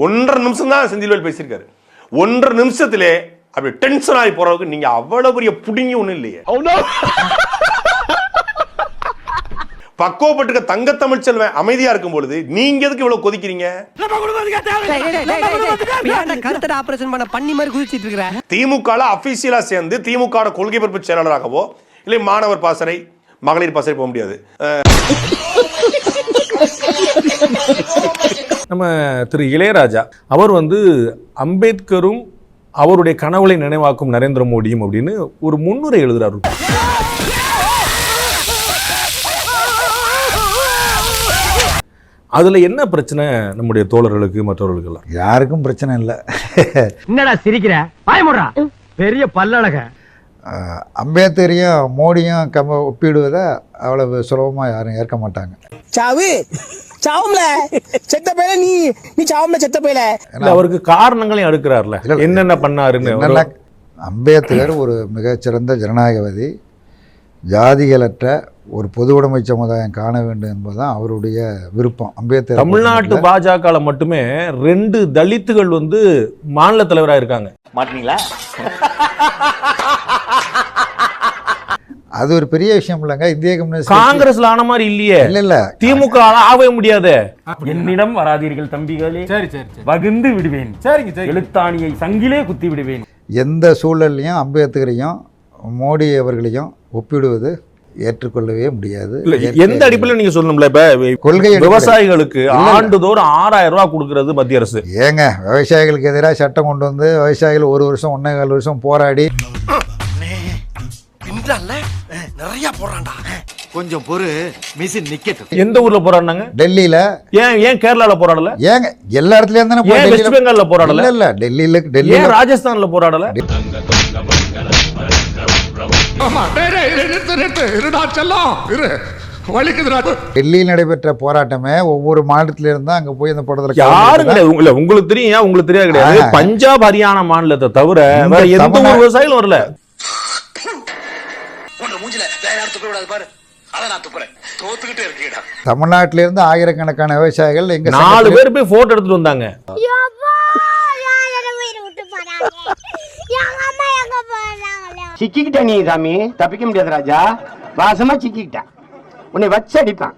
1.5 நிமிஷம் தான் செந்தில்வேல் பேசியிருக்காரு. 1.5 நிமிஷத்திலே அப்படி டென்ஷன் ஆகி போறதுக்கு நீங்க அவ்வளவு பெரிய புடிங்கி ஒண்ணும் இல்லையே. பக்குவப்பட்டுக்க தங்க தமிழ் செல்வன் அமைதியா இருக்கும் பொழுது நீங்க எதுக்கு இவ்வளவு கொதிக்கிறீங்க? திமுக அபிஷியலா சேர்ந்து திமுக கொள்கை பரப்பு செயலாளராகவோ இல்லை மாணவர் பாசறை மகளிர் பாசறை போக முடியாது. நம்ம திரு இளையராஜா அவர் அம்பேத்கரும் அவருடைய கனவுகளை நினைவாக்கும் நரேந்திர மோடியும் அப்படின்னு ஒரு முன்னுரை எழுதுறாரு. அதுல என்ன பிரச்சனை நம்முடைய தோழர்களுக்கு மற்றவர்களுக்கு எல்லாம்? யாருக்கும் பிரச்சனை இல்லை. என்னடா சிரிக்கிற? பயமுறா பெரிய பல்லழக. அம்பேத்கரையும் மோடியும் ஒப்பிடுவதை அவ்வளவு சுலபமா யாரும் ஏற்க மாட்டாங்க. சாவு சாவும்ல செத்த பேல நீ சாவும்ல செத்த பேல. அவருக்கு காரணங்களையும் அடுக்கிறார்ல, என்னென்ன பண்ணாருன்னு. அம்பேத்கர் ஒரு மிகச்சிறந்த ஜனநாயகவாதி, ஜாதிகளற்ற ஒரு பொது உடைமை சமுதாயம் காண வேண்டும் என்பதுதான் அவருடைய விருப்பம். அம்பேத்கர் தமிழ்நாட்டு பாஜக மட்டுமே 2 தலித்துகள் மாநில தலைவராக இருக்காங்க. மாட்டீங்களா? அது ஒரு பெரிய விஷயம் இல்லைங்க. இந்திய கம்யூனிஸ்ட் காங்கிரஸ்ல ஆன மாதிரி இல்லையே. இல்ல திமுக ஆகவே முடியாது. என்னிடம் வராதீர்கள் தம்பிகளே, வகுந்து விடுவேன். எழுத்தாணியை சங்கிலே குத்தி விடுவேன். எந்த சூழல்லையும் அம்பேத்கரையும் மோடி அவர்களையும் ஒப்பிடுவது ஏற்றுக்கொள்ளவே முடியாது. எந்த அடிப்படையில் நீங்க சொல்லணும்ல? இப்ப கொள்கை விவசாயிகளுக்கு ஆண்டுதோறும் 6000 ரூபாய் கொடுக்கிறது மத்திய அரசு. ஏங்க விவசாயிகளுக்கு எதிராக சட்டம் கொண்டு வந்து விவசாயிகள் 1 வருஷம் 1.25 வருஷம் போராடி நிறைய போறான்டா. கொஞ்சம் பொறு, மிஷின் நிக்கட்டும். எந்த ஊர்ல போராடினாங்க? டெல்லியில. ஏன் கேரளால போராடல? ஏங்க எல்லா இடத்துலயும் தானே. வெஸ்ட் பெங்கால்ல போராடல? இல்ல டெல்லியில. ராஜஸ்தான்ல போராடல? டெல்லியில் நடைபெற்ற போராட்டமே ஒவ்வொரு மாநிலத்தில இருந்தா அங்க போய் அந்த போராட்டத்துல யாருங்க உங்களுக்கு தெரியும்? உங்களுக்கு தெரியாது கிடையாது. பஞ்சாப் ஹரியானா மாநிலத்தை தவிர வேற எந்த ஒரு விவசாயிகளும் வரல. தமிழ்நாட்டில இருந்து ஆயிரக்கணக்கான விவசாயிகள் எங்க 4 பேர் போய் போட்டோ எடுத்துட்டு வந்தாங்க. சிக்கிக்கிட்ட நீ சாமி, தப்பிக்க முடியாது ராஜா. வாசமா சிக்கிக்கிட்ட உன்னை வச்சு அடிப்பான்.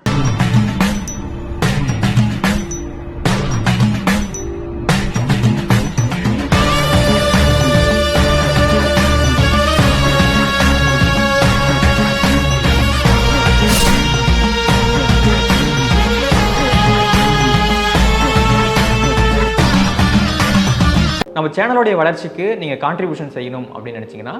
நம்ம சேனலோடைய வளர்ச்சிக்கு நீங்கள் கான்ட்ரிபியூஷன் செய்யணும் அப்படின்னு நினச்சிங்கன்னா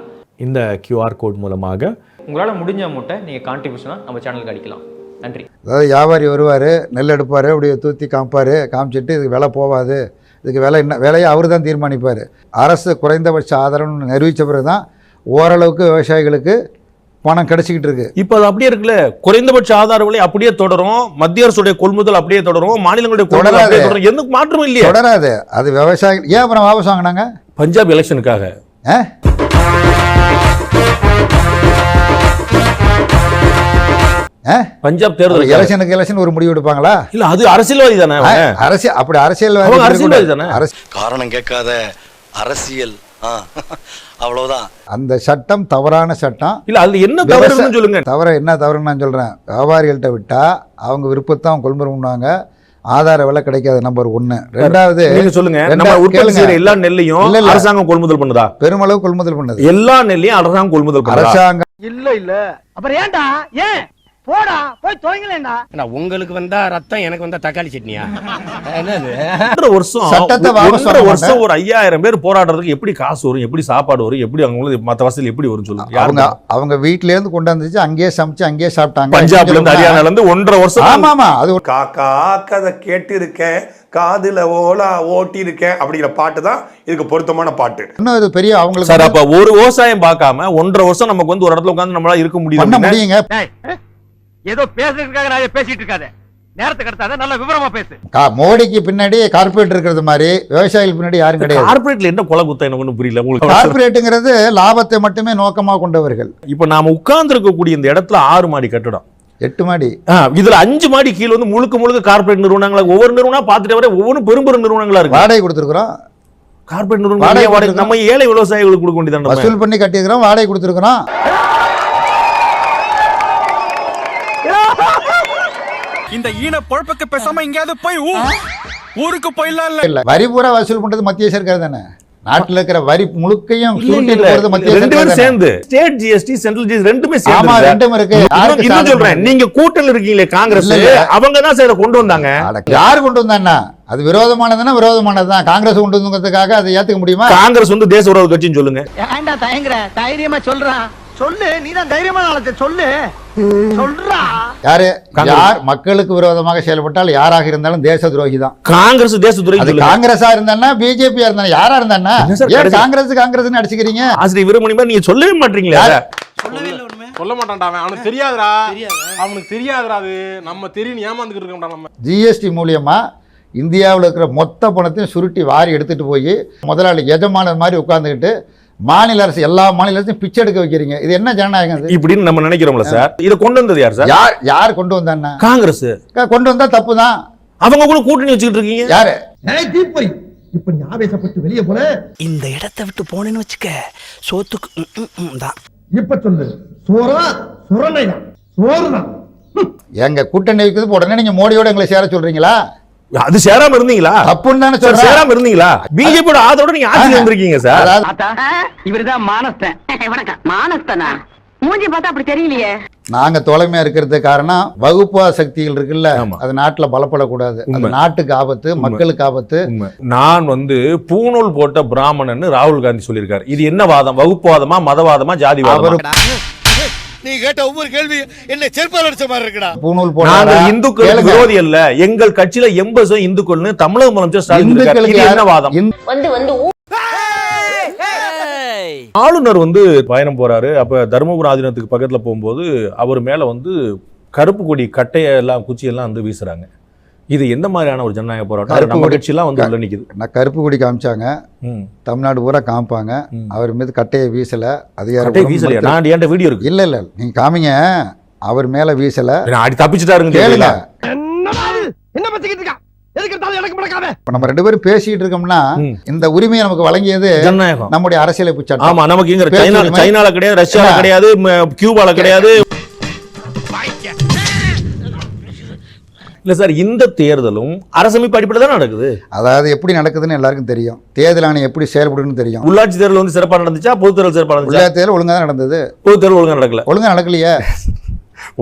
இந்த QR கோட் மூலமாக உங்களால் முடிஞ்ச அமௌண்ட்டை நீங்கள் கான்ட்ரிபியூஷனாக நம்ம சேனலுக்கு அடிக்கலாம். நன்றி. அதாவது வியாபாரி வருவார், நெல் எடுப்பார், அப்படியே தூத்தி காமிச்சிட்டு இதுக்கு விலை போகாது, இதுக்கு விலை என்ன விலையை அவர் தான் தீர்மானிப்பார். அரசு குறைந்தபட்ச ஆதரவுன்னு நிரூபித்த பிறகு தான் ஓரளவுக்கு விவசாயிகளுக்கு பணம் கிடைச்சிக்கிட்டு இருக்கு. இப்போ அது அப்படியே இருக்குல்ல. குறைந்தபட்ச ஆதார விலை அப்படியே தொடரும், மத்திய அரசுடைய கொள்முதல் அப்படியே தொடரும், மாநிலங்களுடைய கொள்முதல் அப்படியே தொடரும். எந்த மாற்றமும் இல்லையே. தொடராது. அது விவசாயிகள் ஏன் அப்புறம் வாபஸ் வாங்கினாங்க? பஞ்சாப் எலெக்ஷனுக்காக. பஞ்சாப் தேர்தல் எலெக்ஷன் ஒரு முடிவு எடுப்பாங்களா? இல்ல அது அரசியல்வாதி தானே. அரசியல்வாதி தானே. காரணம் கேட்காத அரசியல், அவ்வளவுதான். அந்த சட்டம் தவறான சட்டம். இல்ல அது என்ன தவறுன்னு சொல்லுங்க. என்ன தவறுன்னு நான் சொல்றேன். வியாபாரிகள்கிட்ட விட்டா அவங்க விருப்பத்தை அவங்க கொள்முதல் பண்ணுவாங்க, ஆதார விலை கிடைக்காது. நம்பர் 1. 2வது நீங்க சொல்லுங்க, நம்ம உற்பத்தி செய்யற எல்லா நெல்லையும் அரசாங்கம் கொள்முதல் பண்ணுதா? பெருமளவு கொள்முதல் பண்ணுது. எல்லா நெல்லையும் அரசாங்கம் கொள்முதல் பண்ணுது. அரசாங்கம் இல்ல அப்புறம் ஏன்டா? ஏன் போடா போய் தொலைங்களேண்டா. உங்களுக்கு வந்தா ரத்தம், எனக்கு வந்தா தக்காளி சட்னியா? என்னது? வருஷம் ஒரு 5000 பேர் போராடுறதுக்கு எப்படி காசு வரும், எப்படி சாப்பாடு வரும், எப்படி அவங்க மத்த வசதி எப்படி வரும் சொல்லுங்க. அவங்க வீட்ல இருந்து கொண்டு வந்துச்சு, அங்கேயே சமைச்சு அங்கேயே சாப்பிட்டாங்க. பஞ்சாப்ல இருந்து ஹரியானால இருந்து 1.5 வருஷம். ஆமாமா. அது காக்கா கதை கேட்டு இருக்கேன், காதுல ஓலா ஓட்டி இருக்கேன் அப்படிங்கிற பாட்டு தான் இதுக்கு பொருத்தமான பாட்டு. இன்னும் இது பெரிய அவங்களுக்கு சார். அப்ப ஒரு விவசாயம் பார்க்காம 1.5 வருஷம் நமக்கு ஒரு இடத்துல உட்கார்ந்து நம்மளால இருக்க முடியுங்க. ஏதோ பேசுறதுக்காக நான் பேசிட்டு இருக்காத, நேரத்தை கடத்தாத, நல்ல விவரமா பேசு. மோடிக்கு பின்னாடி கார்பரேட் இருக்கிறது மாதிரி விவசாயிகள் பின்னாடி யாரும் கிடையாது. கார்பரேட்ல என்ன கொலை குத்தம் எனக்கு ஒன்றும் புரியல. உங்களுக்கு கார்பரேட்டுங்கிறது லாபத்தை மட்டுமே நோக்கமாக கொண்டவர்கள். இப்ப நாம உட்கார்ந்து இருக்கக்கூடிய இந்த இடத்துல 6 மாடி கட்டடம், 8 மாடி. இதுல 5 மாடி கீழ வந்து முழுக்க கார்ப்பரேட் நிறுவனங்களா, ஒவ்வொரு நிறுவனம் பார்த்துட்டு வர ஒவ்வொரு பெரும் நிறுவனங்களா இருக்கு. வாடகை கொடுத்துருக்குறோம். கார்ப்பரேட் நிறுவனம் நம்ம ஏழை விவசாயிகளுக்கு கொடுக்க வேண்டியது, வசூல் பண்ணி கட்டியிருக்கிறோம், வாடகை கொடுத்துருக்குறோம். இந்த ஈன பொழப்புக்கு பேசாம எங்கயாவது போய் ஊருக்கு போயிடலாம். இல்ல, வரி பூரா வசூல் பண்றது மத்திய சர்க்கார் தானே. நாட்டுல இருக்கிற வரி முழுக்கையும் சுருட்டிட்டு போறது மத்திய சர்க்கார் சேர்ந்து. ஸ்டேட் ஜிஎஸ்டி, சென்ட்ரல் ஜிஎஸ்டி ரெண்டுமே சேர்ந்து. ஆமா, ரெண்டும் இருக்கு. இன்னும் சொல்றேன், நீங்க கூட்டணில இருக்கீங்களே காங்கிரஸ், அவங்க தான் சார் கொண்டு வந்தாங்க. யார் கொண்டு வந்தான்னா அது விரோதமானதுன்னா விரோதமானதுதான். காங்கிரஸ் கொண்டு வந்ததுக்காக அதை ஏத்துக்க முடியுமா? காங்கிரஸ் வந்து தேச விரோத கட்சின்னு சொல்லுங்க. ஏன்டா தயங்குற? தைரியமா சொல்றான். சொல்லு, நீதான் தைரியமான ஆளத்தை சொல்லு. சொல்றா. யார் மக்களுக்கு விரோதமாக செயல்பட்டால் யாராக இருந்தாலும் தேச துரோகி தான். காங்கிரஸ் தேச துரோகி. காங்கிரஸா இருந்தா, பிஜேபியா இருந்தா, யாரா இருந்தா காங்கிரஸ் அடிச்சுக்கிறீங்க? ஆசிரியர் வீரமணி, நீங்க சொல்லவே மாட்டீங்களா? சொல்ல மாட்டான்டா அவன். அவனுக்கு தெரியாதுடா, அவனுக்கு தெரியாதுடா. அது நம்ம தெரியும் ஏமாந்துக்கிட்டு இருக்கோம்டா நம்ம. ஜிஎஸ்டி மூலியமா இந்தியாவில் இருக்கிற மொத்த பணத்தையும் சுருட்டி வாரி எடுத்துட்டு போய் முதலாளி எஜமானர் மாதிரி உட்கார்ந்துக்கிட்டு மாநில அரசு எல்லா மாநில அரசையும் பிச்சை எடுக்க வைக்கிறீங்க. இது என்ன ஜனநாயகம் இப்படின்னு நம்ம நினைக்கிறோம்ல சார். இதை கொண்டு வந்தது யார் சார்? யார் கொண்டு வந்தான்னா? காங்கிரஸ் கொண்டு வந்தா தப்பு தான். அவங்க கூட கூட்டணி வச்சுக்கிட்டு இருக்கீங்க. யாரு? இப்ப நீ ஆவேசப்பட்டு வெளியே போல. இந்த இடத்தை விட்டு போனேன்னு வச்சுக்க, சோத்துக்கு தான். இப்ப சொல்லு, சோறா சுரணையா? சோறுதான். எங்க கூட்டணி வைக்கிறது உடனே நீங்க மோடியோட எங்களை சேர சொல்றீங்களா? அது சேராம இருந்தீங்களா? தப்புன்னு தானே சொல்றேன். சேராம இருந்தீங்களா? பிஜேபியோட ஆதரவோட நீங்க ஆட்சியில் இருந்திருக்கீங்க சார். இவருதான் மானஸ்தன். வணக்கம். மானஸ்தனா? மூஞ்சி பார்த்தா அப்படி தெரியலையே. நாங்க தோழமையா இருக்கிறது காரணம் வகுப்பா சக்திகள் இருக்குல்ல, அது நாட்டுல பலப்படக்கூடாது. அது நாட்டுக்கு ஆபத்து, மக்களுக்கு ஆபத்து. நான் வந்து பூணூல் போட்ட பிராமணன் ராகுல் காந்தி சொல்லியிருக்காரு. இது என்ன வாதம்? வகுப்புவாதமா, மதவாதமா, ஜாதிவாதமா? நீ கேட்ட ஒவ்வொரு கேள்வி என்ன செருப்பால் அடிச்ச மாதிரி இருக்குடா. பூணூல் போட்ட இந்துக்கள் விரோதி அல்ல, எங்கள் கட்சியில 80% இந்துக்கள்னு தமிழக முதலமைச்சர் ஸ்டாலின் சொல்லியிருக்காரு. இது என்ன வாதம்? ஆளுநர் வந்து பயணம் போறாரு. அப்ப தர்மபுரம் ஆதீனத்துக்கு பக்கத்துல போகும்போது அவர் மேல வந்து கருப்பு கொடி கட்டையெல்லாம் குச்சியெல்லாம் வந்து வீசுறாங்க. இது எந்த மாதிரியான ஒரு ஜனநாயக போராட்டம்? நம்ம கட்சியெல்லாம் வந்து உள்ள நிக்குது. நான் கருப்பு கொடி காமிச்சாங்க, தமிழ்நாடு பூரா காமிப்பாங்க. அவர் மீது கட்டையை வீசல. அதிகாரம் வீசலையா? நான் என்கிட்ட வீடியோ இருக்கு. இல்ல நீங்க காமிங்க. அவர் மேல வீசல. அடி தப்பிச்சுட்டாருங்க. கேளுங்க. என்ன பச்சிக்கிட்டு இருக்கா? நம்ம 2 பேரும் பேசிட்டு இருக்கோம்னா இந்த உரிமையை நமக்கு வழங்கியது ஜனநாயகம், நம்முடைய அரசியலமைப்பு சட்டம். ஆமா, நமக்கு இங்க சைனால கிடையாது, ரஷ்யால கிடையாது, கியூபால கிடையாது. இல்ல சார், இந்த தேர்தலும் அரசமைப்பு அடிப்படையில் தான் நடக்குது. அதாவது எப்படி நடக்குதுன்னு எல்லாருக்கும் தெரியும். தேர்தல் ஆணையம் எப்படி செயல்படுன்னு தெரியும். உள்ளாட்சி தேர்தல் வந்து சிறப்பாக நடந்துச்சா? பொது தேர்தல் சிறப்பாக நடந்துச்சா? உள்ளாட்சி தேர்தல் ஒழுங்கா தான் நடந்தது. பொது தேர்தல் ஒழுங்கா நடக்கல. ஒழுங்கா நடக்கலையே.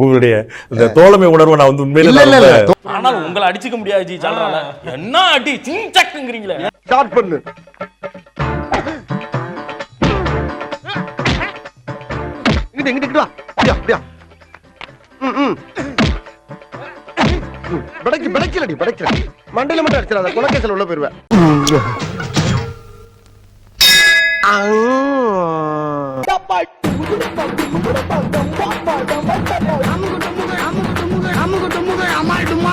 உங்களுடைய இந்த தோழமை உணர்வை நான் வந்து உண்மையில இல்ல. ஆனால் உங்களை அடிச்சுக்க முடியாது ஜி. சொல்றானே என்ன அடி சிங்சக்ங்கறீங்களே. ஸ்டார்ட் பண்ணு. இங்கிட்டு வா. அப்படியே. படைக்கலடி. மண்டையில மட்டும் அடிச்சிடாத, குலக்கேசல் உள்ள போயிருவேன். அமுகு டுமுகு அமால் டுமால்.